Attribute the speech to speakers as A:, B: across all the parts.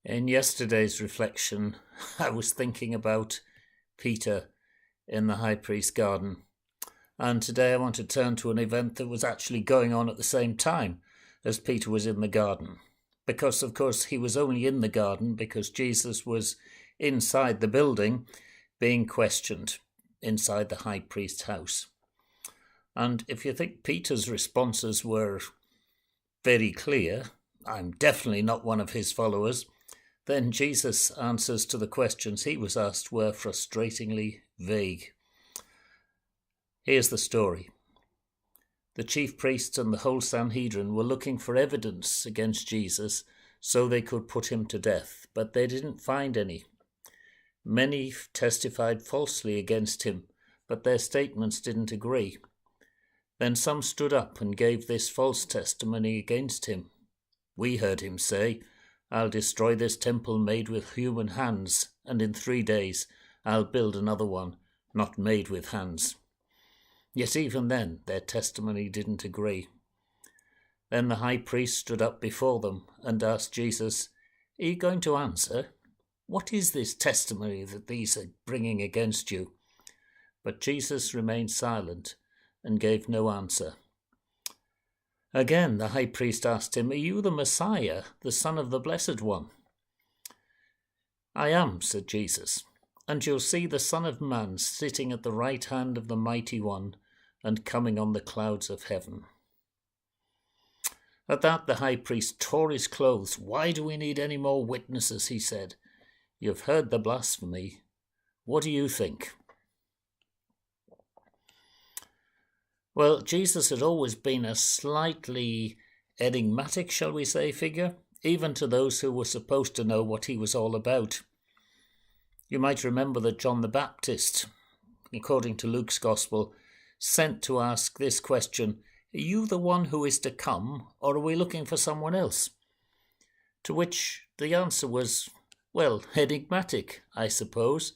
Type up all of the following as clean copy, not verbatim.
A: In yesterday's reflection, I was thinking about Peter in the high priest's garden. And today I want to turn to an event that was actually going on at the same time as Peter was in the garden. Because, of course, he was only in the garden because Jesus was inside the building being questioned inside the high priest's house. And if you think Peter's responses were very clear, I'm definitely not one of his followers, then Jesus' answers to the questions he was asked were frustratingly vague. Here's the story. The chief priests and the whole Sanhedrin were looking for evidence against Jesus so they could put him to death, but they didn't find any. Many testified falsely against him, but their statements didn't agree. Then some stood up and gave this false testimony against him. We heard him say, "I'll destroy this temple made with human hands, and in 3 days I'll build another one, not made with hands." Yet even then their testimony didn't agree. Then the high priest stood up before them and asked Jesus, "Are you going to answer? What is this testimony that these are bringing against you?" But Jesus remained silent and gave no answer. Again the high priest asked him, "Are you the Messiah, the Son of the Blessed One?" "I am," said Jesus, "and you'll see the Son of Man sitting at the right hand of the Mighty One and coming on the clouds of heaven." At that the high priest tore his clothes. "Why do we need any more witnesses?" he said. "You've heard the blasphemy. What do you think?" Well, Jesus had always been a slightly enigmatic, shall we say, figure, even to those who were supposed to know what he was all about. You might remember that John the Baptist, according to Luke's Gospel, sent to ask this question, "Are you the one who is to come, or are we looking for someone else?" To which the answer was, well, enigmatic, I suppose.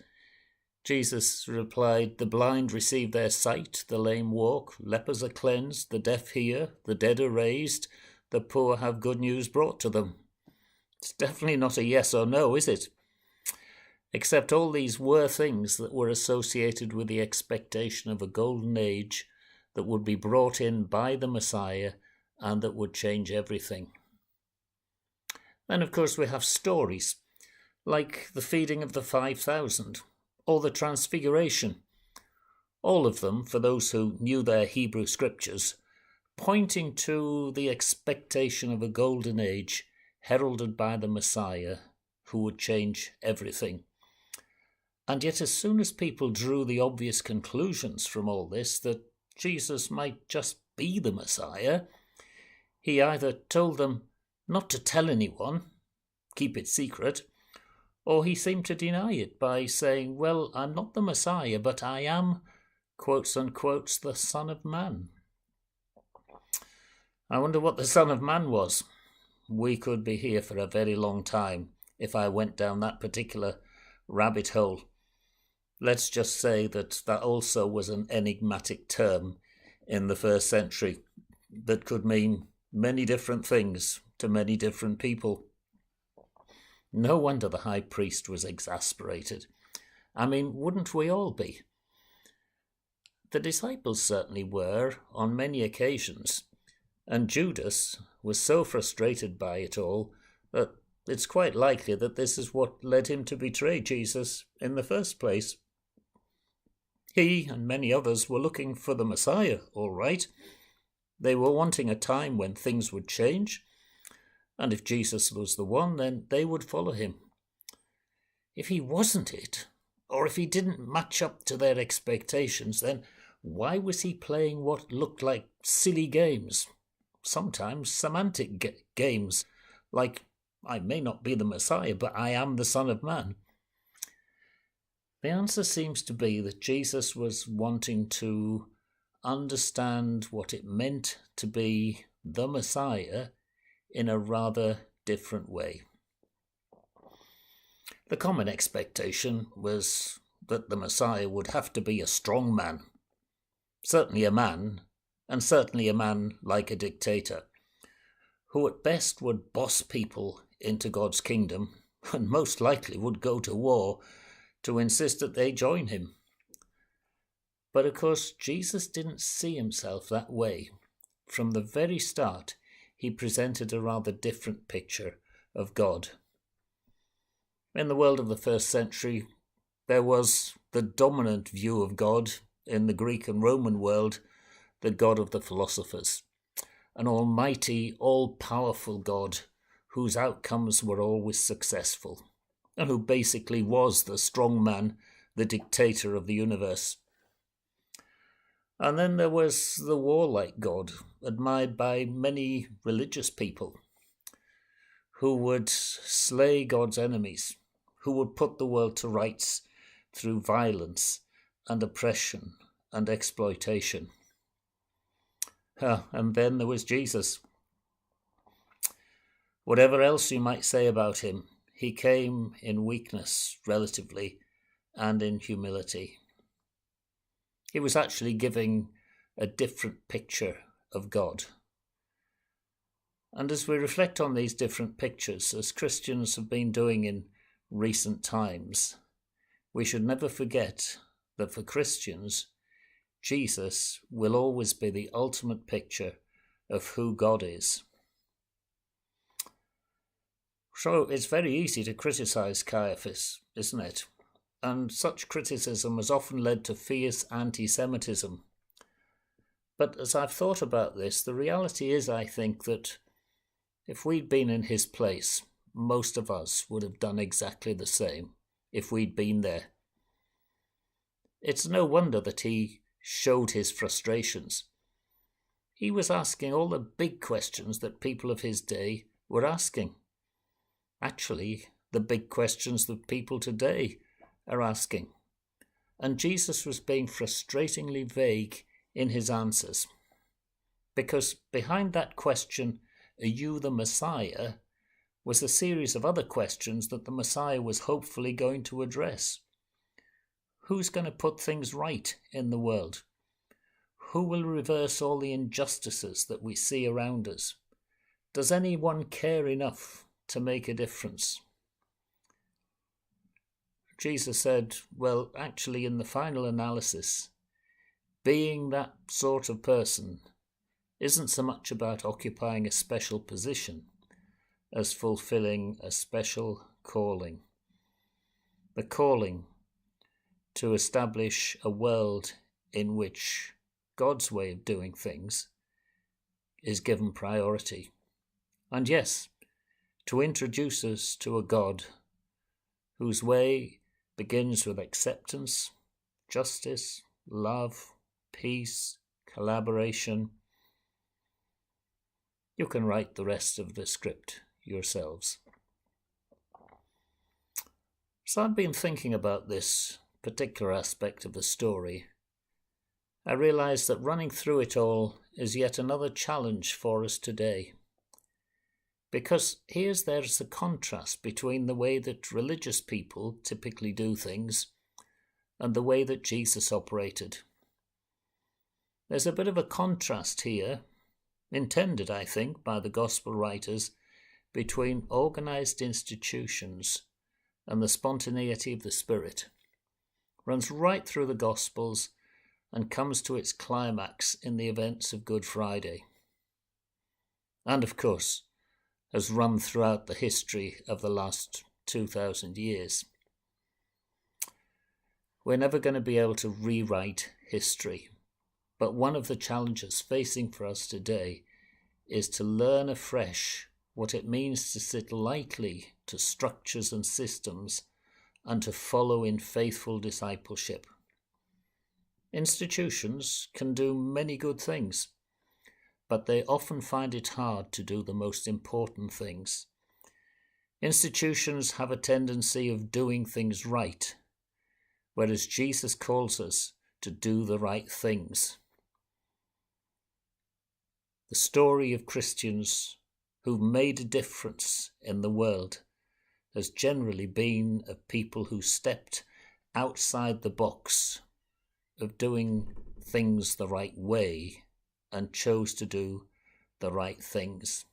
A: Jesus replied, "The blind receive their sight, the lame walk, lepers are cleansed, the deaf hear, the dead are raised, the poor have good news brought to them." It's definitely not a yes or no, is it? Except all these were things that were associated with the expectation of a golden age that would be brought in by the Messiah and that would change everything. Then, of course, we have stories like the feeding of the 5,000 or the Transfiguration, all of them, for those who knew their Hebrew scriptures, pointing to the expectation of a golden age heralded by the Messiah who would change everything. And yet as soon as people drew the obvious conclusions from all this that Jesus might just be the Messiah, he either told them not to tell anyone, keep it secret, or he seemed to deny it by saying, "Well, I'm not the Messiah, but I am, quotes unquotes, the Son of Man." I wonder what the Son of Man was. We could be here for a very long time if I went down that particular rabbit hole. Let's just say that also was an enigmatic term in the first century that could mean many different things to many different people. No wonder the high priest was exasperated. I mean, wouldn't we all be? The disciples certainly were on many occasions, and Judas was so frustrated by it all that it's quite likely that this is what led him to betray Jesus in the first place. He and many others were looking for the Messiah, all right. They were wanting a time when things would change, and if Jesus was the one, then they would follow him. If he wasn't it, or if he didn't match up to their expectations, then why was he playing what looked like silly games, sometimes semantic games, like, "I may not be the Messiah, but I am the Son of Man"? The answer seems to be that Jesus was wanting to understand what it meant to be the Messiah in a rather different way. The common expectation was that the Messiah would have to be a strong man, certainly a man, and certainly a man like a dictator, who at best would boss people into God's kingdom, and most likely would go to war to insist that they join him. But of course, Jesus didn't see himself that way. From the very start, he presented a rather different picture of God. In the world of the first century, there was the dominant view of God in the Greek and Roman world, the God of the philosophers, an almighty, all-powerful God whose outcomes were always successful, and who basically was the strong man, the dictator of the universe. And then there was the warlike God, admired by many religious people, who would slay God's enemies, who would put the world to rights through violence and oppression and exploitation. And then there was Jesus. Whatever else you might say about him, he came in weakness, relatively, and in humility. He was actually giving a different picture of God. And as we reflect on these different pictures, as Christians have been doing in recent times, we should never forget that for Christians, Jesus will always be the ultimate picture of who God is. So it's very easy to criticize Caiaphas, isn't it? And such criticism has often led to fierce anti-Semitism. But as I've thought about this, the reality is, I think, that if we'd been in his place, most of us would have done exactly the same if we'd been there. It's no wonder that he showed his frustrations. He was asking all the big questions that people of his day were asking. Actually, the big questions that people today are asking. And Jesus was being frustratingly vague in his answers. Because behind that question, are you the Messiah, was a series of other questions that the Messiah was hopefully going to address. Who's going to put things right in the world? Who will reverse all the injustices that we see around us? Does anyone care enough to make a difference? Jesus said, well, actually, in the final analysis, being that sort of person isn't so much about occupying a special position as fulfilling a special calling. The calling to establish a world in which God's way of doing things is given priority. And yes, to introduce us to a God whose way begins with acceptance, justice, love, peace, collaboration. You can write the rest of the script yourselves. So I've been thinking about this particular aspect of the story. I realize that running through it all is yet another challenge for us today. Because there's a contrast between the way that religious people typically do things and the way that Jesus operated. There's a bit of a contrast here, intended, I think, by the gospel writers, between organized institutions and the spontaneity of the Spirit. Runs right through the Gospels and comes to its climax in the events of Good Friday. And of course, has run throughout the history of the last 2,000 years. We're never going to be able to rewrite history, but one of the challenges facing for us today is to learn afresh what it means to sit lightly to structures and systems and to follow in faithful discipleship. Institutions can do many good things, but they often find it hard to do the most important things. Institutions have a tendency of doing things right, whereas Jesus calls us to do the right things. The story of Christians who've made a difference in the world has generally been of people who stepped outside the box of doing things the right way and chose to do the right things.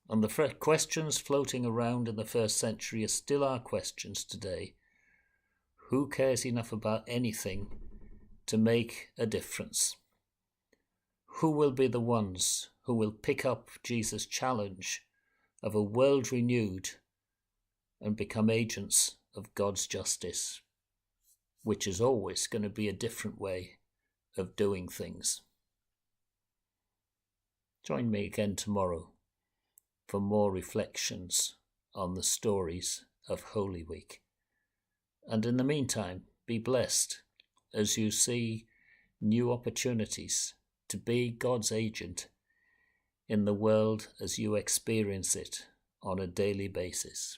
A: And the questions floating around in the first century are still our questions today. Who cares enough about anything to make a difference? Who will be the ones who will pick up Jesus' challenge of a world renewed and become agents of God's justice, which is always going to be a different way of doing things? Join me again tomorrow for more reflections on the stories of Holy Week. And in the meantime, be blessed as you see new opportunities to be God's agent in the world as you experience it on a daily basis.